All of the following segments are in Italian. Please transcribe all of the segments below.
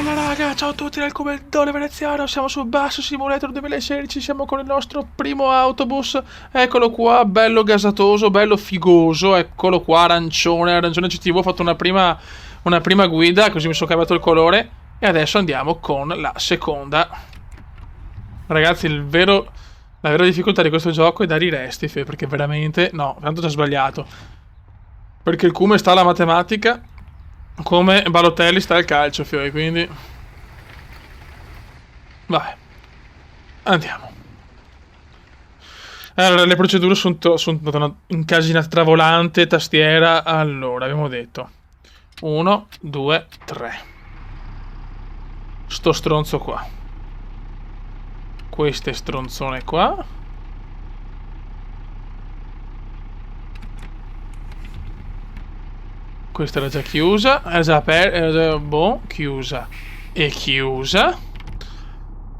Bella raga, ciao a tutti dal Comendone Veneziano, siamo su Bus Simulator 2016, siamo con il nostro primo autobus, eccolo qua, bello gasatoso, bello figoso, eccolo qua, arancione GTV, ho fatto una prima guida, così mi sono cambiato il colore, e adesso andiamo con la seconda. Ragazzi, la vera difficoltà di questo gioco è dare i resti, perché veramente, no, tanto già sbagliato, perché il Cume sta alla matematica, come Balotelli sta al calcio, quindi vai, andiamo. Allora, le procedure sono incasinate tra volante, tastiera. Allora, abbiamo detto 1, 2, 3. Sto stronzo qua, queste stronzone qua. Questa era già chiusa, era già aperta, era già boh, chiusa e chiusa.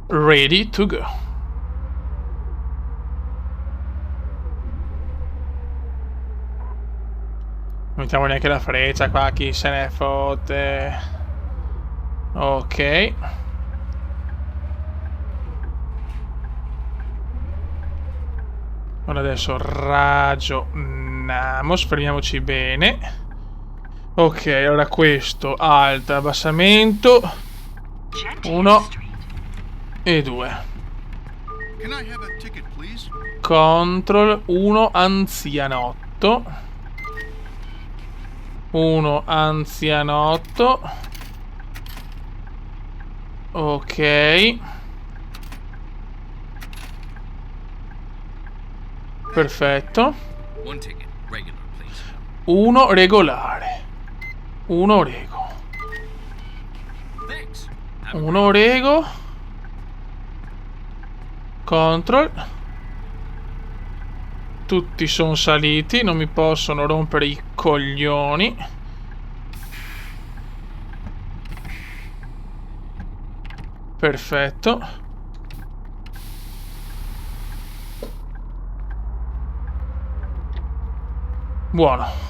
Ready to go. Non mettiamo neanche la freccia qua, chi se ne fotte. Ok. Allora adesso ragioniamo, fermiamoci bene. Ok, allora questo, alto, abbassamento, 1 e 2. Control, 1 anzianotto. 1 anzianotto. Ok. Perfetto. 1 regolare. 1 rego. 1 rego. Control. Tutti sono saliti, non mi possono rompere i coglioni. Perfetto. Buono.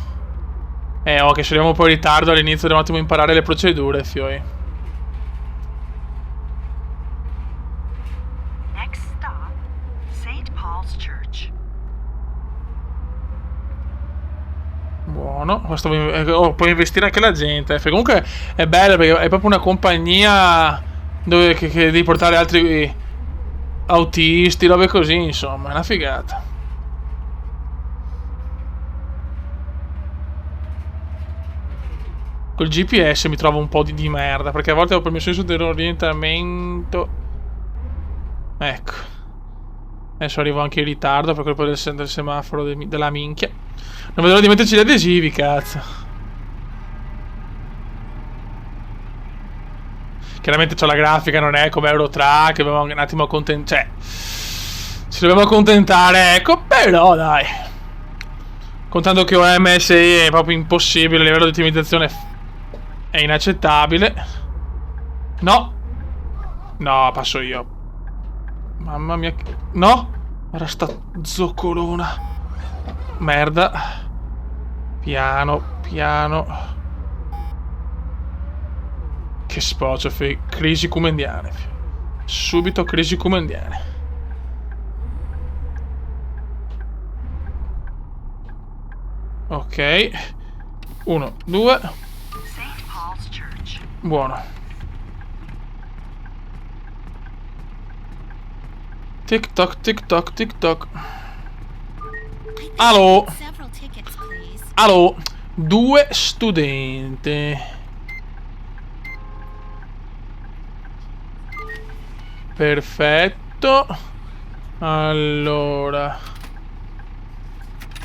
Che se abbiamo un po' in ritardo all'inizio dobbiamo un attimo imparare le procedure, fioi. Next stop, St. Paul's Church. Buono. Puoi investire anche la gente. Perché comunque è bello perché è proprio una compagnia dove che devi portare altri autisti, robe così, insomma, è una figata. Col GPS mi trovo un po' di merda, perché a volte ho permesso senso dell'orientamento. Ecco. Adesso arrivo anche in ritardo per colpa del semaforo della minchia. Non vedo l'ora di metterci gli adesivi, cazzo. Chiaramente c'ho la grafica, non è come Eurotrack, dobbiamo un attimo accontentare. Cioè, ci dobbiamo accontentare, ecco, però dai. Contando che ho MSI è proprio impossibile, il livello di ottimizzazione è inaccettabile. No. No, passo io. Mamma mia. No. Ora sta zoccolona. Merda. Piano, piano. Che spocio, crisi cumendiane. Subito crisi cumendiane. Ok. 1, 2. Buono. Tic toc, tic toc, tic toc. Allo. Allo. 2 studenti. Perfetto. Allora.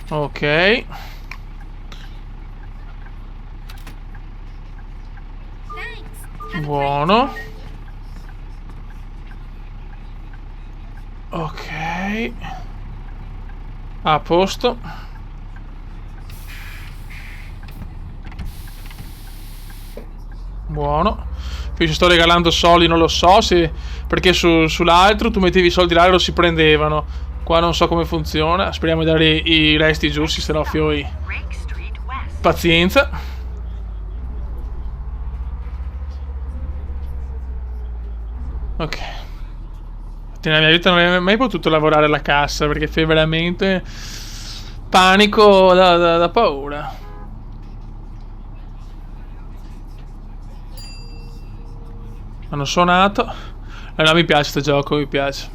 Ok. Buono. Ok. A posto. Buono. Qui ci sto regalando soldi, non lo so se... Perché sull'altro tu mettevi i soldi là e lo si prendevano. Qua non so come funziona. Speriamo di dare i resti giusti, se no fioi. Pazienza. Ok. Nella mia vita non avrei mai potuto lavorare alla cassa perché fai veramente panico da paura. Hanno suonato. Allora mi piace questo gioco, mi piace.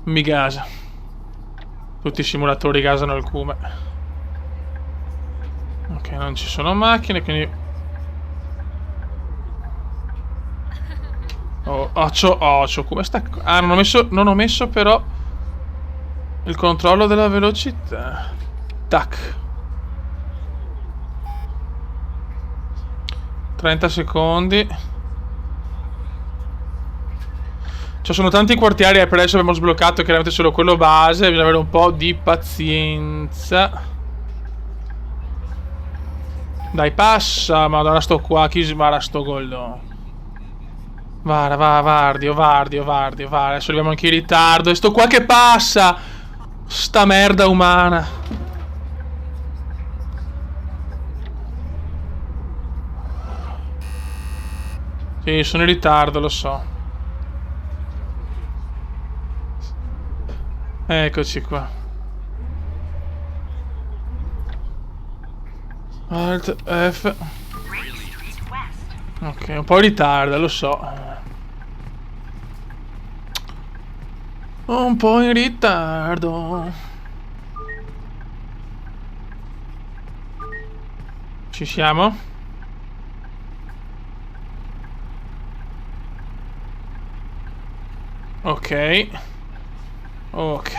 Mi gasa. Tutti i simulatori gasano il cume. Ok, non ci sono macchine, quindi... Oh, come sta... Ah, non ho messo però il controllo della velocità. Tac. 30 secondi. Ci sono tanti quartieri e per adesso abbiamo sbloccato chiaramente solo quello base. Bisogna avere un po' di pazienza. Dai, passa. Madonna, sto qua. Chi sbara sto gol? Vardio. Adesso arriviamo anche in ritardo. E sto qua che passa. Sta merda umana. Sì, sono in ritardo, lo so. Eccoci qua. Alt F. Ok, un po' in ritardo, lo so. Un po' in ritardo. Ci siamo? Ok. Ok.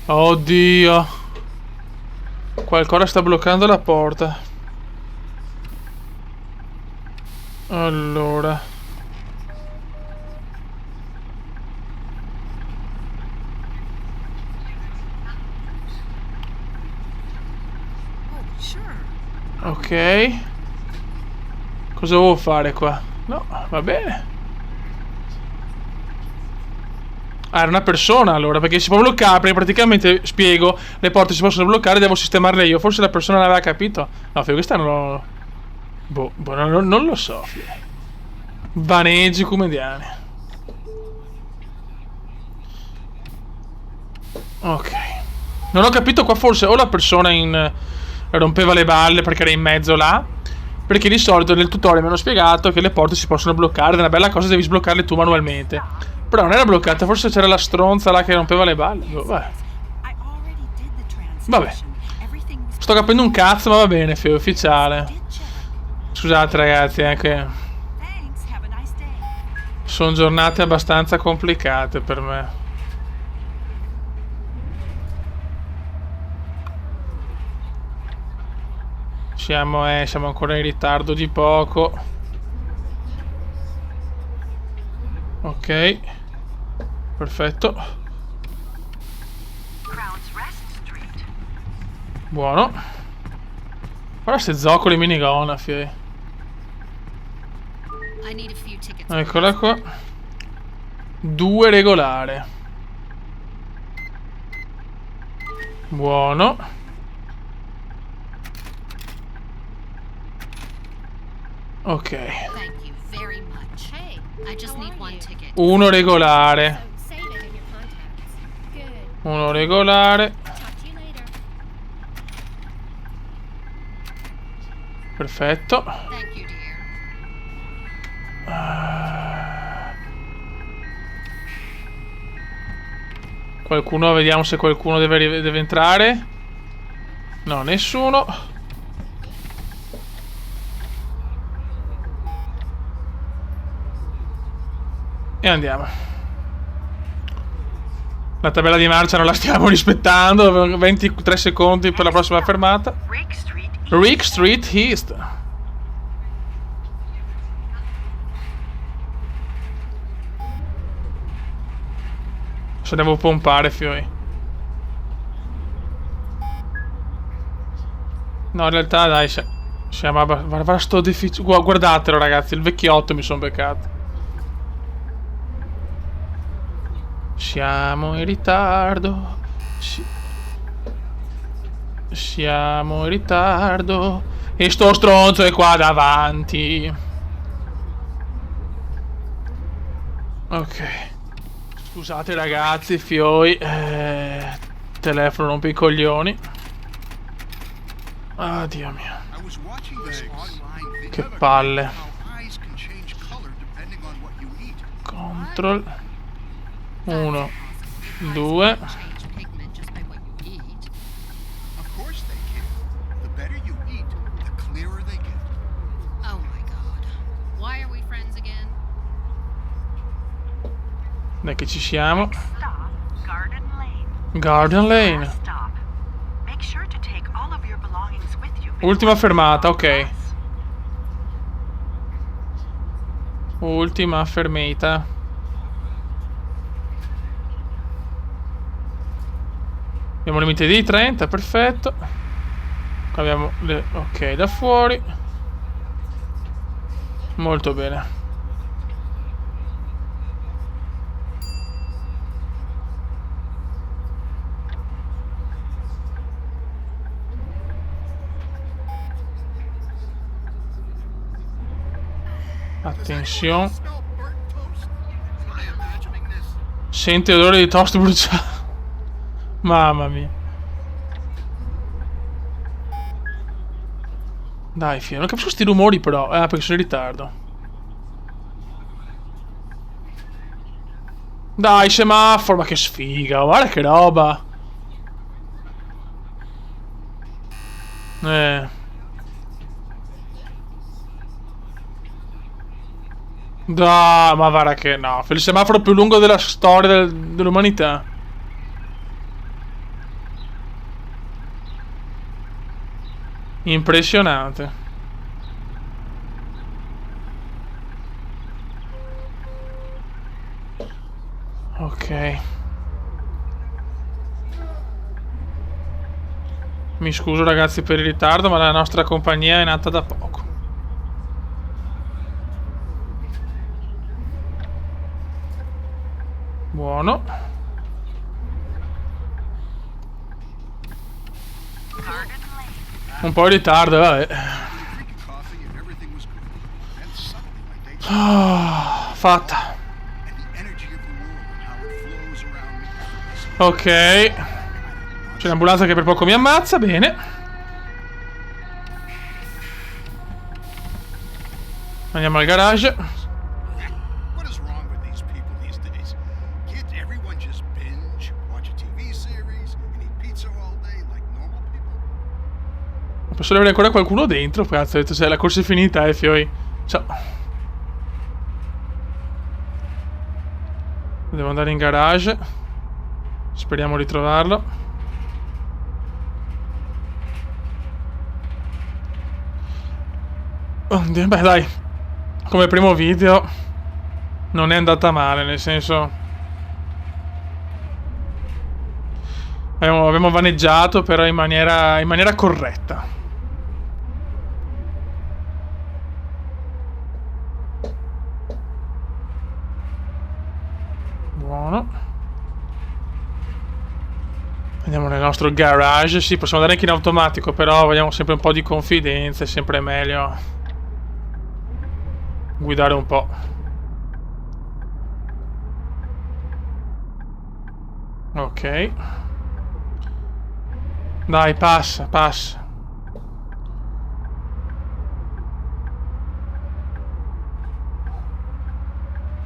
Oddio. Qualcosa sta bloccando la porta. Allora. Ok. Cosa devo fare qua? No, va bene. Ah, era una persona allora, perché si può bloccare, perché praticamente, spiego, le porte si possono bloccare, devo sistemarle io. Forse la persona l'aveva capito. No, figlio, questa non lo... Boh, non lo so, figlio. Vaneggi comediani. Ok. Non ho capito qua, forse o la persona rompeva le balle perché era in mezzo là, perché di solito nel tutorial mi hanno spiegato che le porte si possono bloccare ed è una bella cosa, devi sbloccarle tu manualmente. Però non era bloccata, forse c'era la stronza là che rompeva le balle. Vabbè. Sto capendo un cazzo, ma va bene, fio, ufficiale. Scusate ragazzi, che sono giornate abbastanza complicate per me. Siamo ancora in ritardo di poco. Ok. Perfetto. Buono. Guarda ste zoccoli minigonna, fiei. Eccola qua. 2 regolare. Buono. Ok. 1 regolare. 1 regolare. Perfetto. Qualcuno, vediamo se qualcuno deve entrare. No, nessuno. E andiamo. La tabella di marcia non la stiamo rispettando. 23 secondi per la prossima fermata. Rick Street East. Se devo pompare, fioi. No, in realtà, dai, siamo guarda sto deficit. Guardatelo, ragazzi, il vecchiotto mi sono beccato. Siamo in ritardo. Siamo in ritardo. E sto stronzo è qua davanti. Ok. Scusate ragazzi, fioi. Telefono rompe i coglioni. Ah, Dio mio. Che palle. Control. 1, 2. Dai che ci siamo. Stop, Garden Lane. Garden Lane. Stop. Make sure to take all of your belongings with you. Ultima fermata, ok. Ultima fermata. Abbiamo limite di 30, perfetto. Qua abbiamo le... ok, da fuori. Molto bene. Attenzione. Sente odore di toast bruciato. Mamma mia. Dai, figlio, non capisco sti rumori però. Perché sono in ritardo. Dai, semaforo, ma che sfiga. Guarda che roba. Dai, ma guarda che no. Il semaforo più lungo della storia dell'umanità. Impressionante. Ok. Mi scuso ragazzi per il ritardo, ma la nostra compagnia è nata da poco. Buono. Un po' in ritardo, vabbè. Fatta. Ok. C'è un'ambulanza che per poco mi ammazza, bene. Andiamo al garage. Posso avere ancora qualcuno dentro? Cazzo, ho detto, se la corsa è finita, fioi. Ciao. Devo andare in garage. Speriamo di trovarlo. Oddio, beh dai. Come primo video non è andata male, nel senso... Abbiamo vaneggiato però in maniera corretta. Buono. Andiamo nel nostro garage. Sì, possiamo andare anche in automatico, però vogliamo sempre un po' di confidenza. È sempre meglio guidare un po'. Ok. Dai, passa, passa.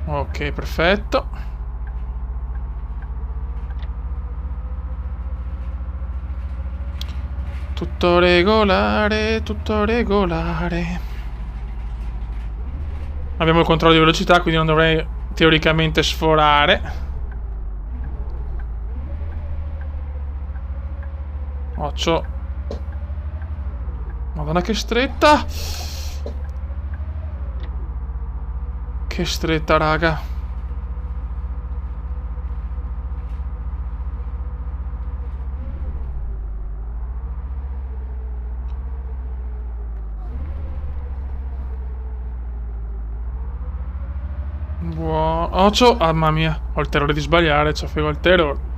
Ok, perfetto. Tutto regolare, tutto regolare. Abbiamo il controllo di velocità, quindi non dovrei teoricamente sforare. Occhio. Madonna che stretta. Che stretta, raga. Buono. Occhio. Ah, mamma mia. Ho il terrore di sbagliare. C'ho frego il terrore.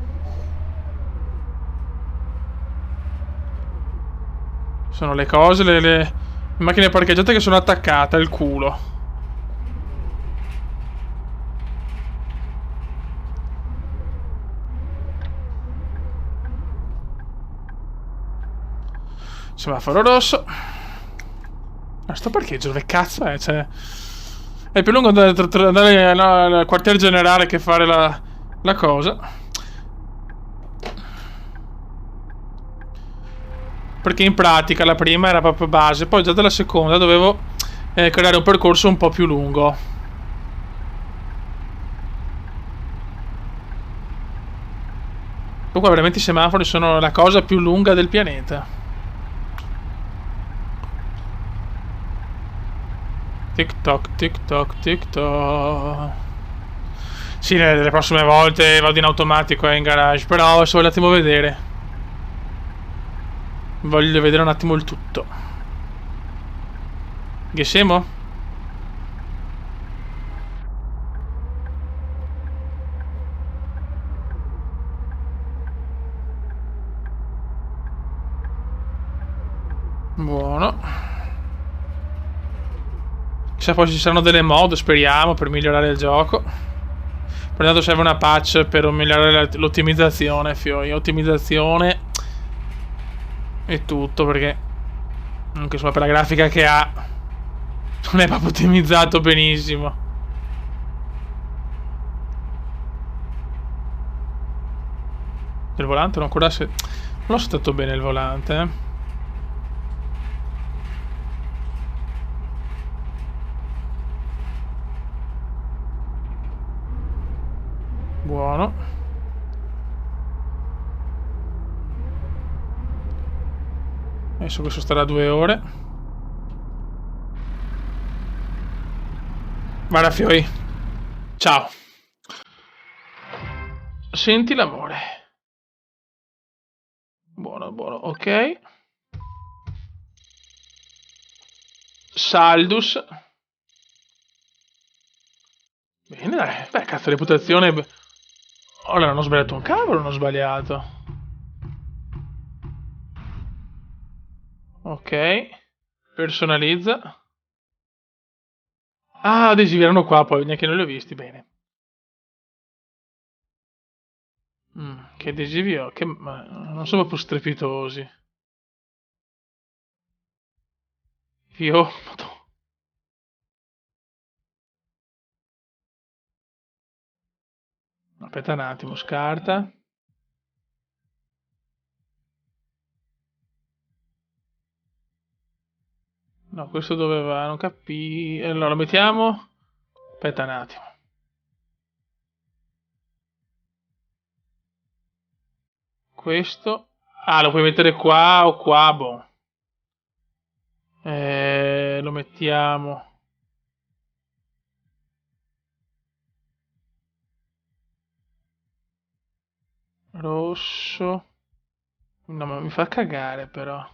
Sono le cose, le macchine parcheggiate che sono attaccate al culo. Semaforo rosso. Ma sto parcheggio dove cazzo è? Cioè, è più lungo andare al quartier generale che fare la cosa. Perché in pratica la prima era proprio base, poi già dalla seconda dovevo creare un percorso un po' più lungo. Poi qua veramente i semafori sono la cosa più lunga del pianeta. Tic toc, tic toc, tic toc. Sì, le prossime volte vado in automatico e in garage, però adesso voglio un attimo vedere. Voglio vedere un attimo il tutto. Che siamo? Buono. Chissà poi ci saranno delle mod, speriamo, per migliorare il gioco. Per tanto serve una patch per migliorare l'ottimizzazione, fioi. Ottimizzazione e tutto, perché anche insomma per la grafica che ha non è proprio ottimizzato benissimo. Il volante non ancora non l'ho settato bene il volante, Buono. Adesso questo starà 2 ore. Guarda fioi. Ciao. Senti l'amore. Buono, buono, ok. Saldus. Bene, dai. Beh, cazzo, reputazione. Ora non ho sbagliato un cavolo, non ho sbagliato. Ok. Personalizza. Ah, adesivi erano qua poi, neanche non li ho visti, bene. Che adesivi ho? Ma non sono proprio strepitosi. Io... Aspetta un attimo, scarta. No, questo dove va? Non capì. Allora, lo mettiamo. Aspetta un attimo. Questo. Ah, lo puoi mettere qua o qua, boh. Lo mettiamo. Rosso. No, ma mi fa cagare però.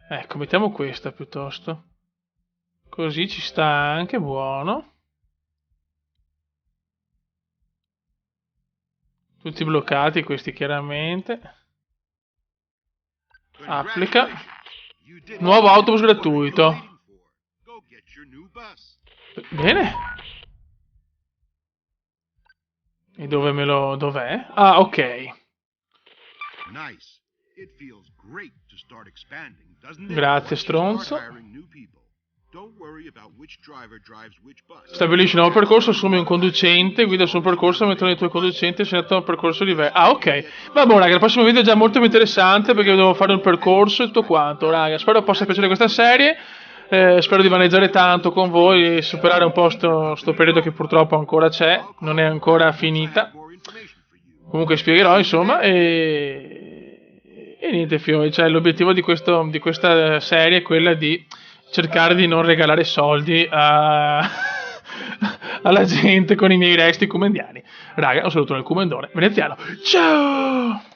Ecco, mettiamo questa piuttosto. Così ci sta anche, buono. Tutti bloccati questi chiaramente. Applica. Nuovo autobus gratuito. Bene. E dove me lo... dov'è? Ah, ok. Grazie, stronzo. Stabilisci un nuovo percorso, assumi un conducente, guida sul percorso, mentre i tuoi conducenti segnano un percorso di Ah, ok. Vabbè, raga, il prossimo video è già molto più interessante perché devo fare un percorso e tutto quanto, raga. Spero possa piacere questa serie. Spero di vaneggiare tanto con voi e superare un po' sto periodo che purtroppo ancora c'è, non è ancora finita. Comunque spiegherò, insomma, e niente, fioi, cioè l'obiettivo di questa serie è quella di cercare di non regalare soldi alla gente con i miei resti comendiani. Raga, un saluto nel comendone veneziano. Ciao!